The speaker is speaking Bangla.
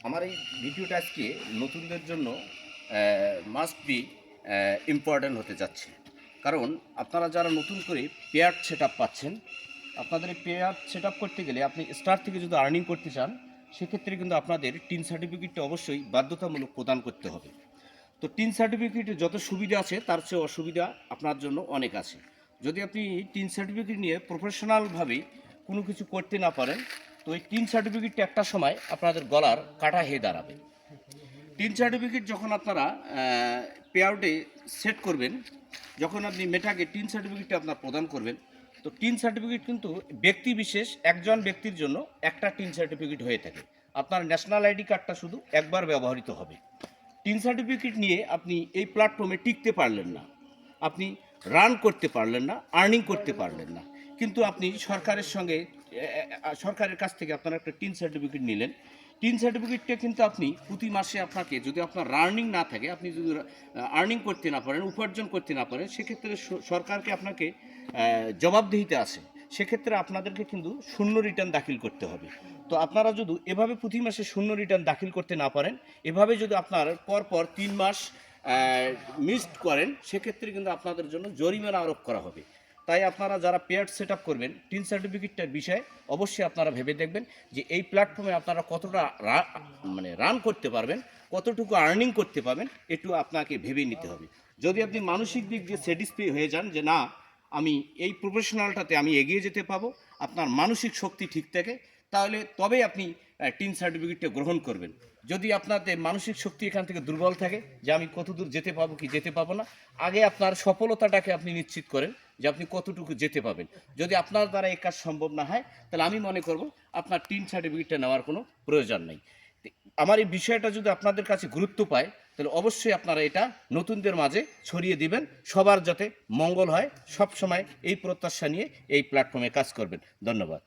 আমার এই ভিডিওটা আজকে নতুনদের জন্য মাস্ট বি ইম্পর্ট্যান্ট হতে যাচ্ছে। কারণ আপনারা যারা নতুন করে পেয়ার সেট আপ পাচ্ছেন, আপনাদের এই পেয়ার সেট আপ করতে গেলে আপনি স্টার্ট থেকে যদি আর্নিং করতে চান, সেক্ষেত্রে কিন্তু আপনাদের টিন সার্টিফিকেটটা অবশ্যই বাধ্যতামূলক প্রদান করতে হবে। তো টিন সার্টিফিকেটের যত সুবিধা আছে তার চেয়ে অসুবিধা আপনার জন্য অনেক আছে। যদি আপনি টিন সার্টিফিকেট নিয়ে প্রফেশনালভাবে কোনো কিছু করতে না পারেন, তো এই টিন সার্টিফিকেটটা একটা সময় আপনাদের গলার কাটা হয়ে দাঁড়াবে। টিন সার্টিফিকেট যখন আপনারা পে আউটে সেট করবেন, যখন আপনি মেটাকে টিন সার্টিফিকেটটা আপনার প্রদান করবেন, তো টিন সার্টিফিকেট কিন্তু ব্যক্তি বিশেষ একজন ব্যক্তির জন্য একটা টিন সার্টিফিকেট হয়ে থাকে। আপনার ন্যাশনাল আইডি কার্ডটা শুধু একবার ব্যবহৃত হবে। টিন সার্টিফিকেট নিয়ে আপনি এই প্ল্যাটফর্মে টিকতে পারলেন না, আপনি রান করতে পারলেন না, আর্নিং করতে পারলেন না, কিন্তু আপনি সরকারের কাছ থেকে আপনারা একটা টিন সার্টিফিকেট নিলেন। টিন সার্টিফিকেটটা কিন্তু আপনি প্রতি মাসে আপনাকে, যদি আপনার রানিং না থাকে, আপনি যদি আর্নিং করতে না পারেন, উপার্জন করতে না পারেন, সেক্ষেত্রে সরকারকে আপনাকে জবাবদিহিতে আসে। সেক্ষেত্রে আপনাদেরকে কিন্তু শূন্য রিটার্ন দাখিল করতে হবে। তো আপনারা যদি এভাবে প্রতি মাসে শূন্য রিটার্ন দাখিল করতে না পারেন, এভাবে যদি আপনার পরপর 3 মাস মিসড করেন, সেক্ষেত্রে কিন্তু আপনাদের জন্য জরিমানা আরোপ করা হবে। তাই আপনারা যারা পেয়ার সেট আপ করবেন, টিন সার্টিফিকেটটার বিষয়ে অবশ্যই আপনারা ভেবে দেখবেন যে এই প্ল্যাটফর্মে আপনারা কতটা রান করতে পারবেন, কতটুকু আর্নিং করতে পারবেন, একটু আপনাকে ভেবে নিতে হবে। যদি আপনি মানসিক দিক দিয়ে স্যাটিসফাই হয়ে যান যে না, আমি এই প্রফেশনালটাতে আমি এগিয়ে যেতে পাবো, আপনার মানসিক শক্তি ঠিক থাকে, তাহলে তবেই আপনি টিন সার্টিফিকেটটা গ্রহণ করবেন। যদি আপনাদের মানসিক শক্তি এখান থেকে দুর্বল থাকে যে আমি কত দূর যেতে পাবো কি যেতে পাবো না, আগে আপনার সফলতাটাকে আপনি নিশ্চিত করেন যে আপনি কতটুকু যেতে পাবেন। যদি আপনার দ্বারা এই কাজ সম্ভব না হয়, তাহলে আমি মনে করব আপনার টিন সার্টিফিকেটটা নেওয়ার কোনো প্রয়োজন নেই। আমার এই বিষয়টা যদি আপনাদের কাছে গুরুত্ব পায়, তাহলে অবশ্যই আপনারা এটা নতুনদের মাঝে ছড়িয়ে দিবেন। সবার যাতে মঙ্গল হয়, সব সময় এই প্রত্যাশা নিয়ে এই প্ল্যাটফর্মে কাজ করবেন। ধন্যবাদ।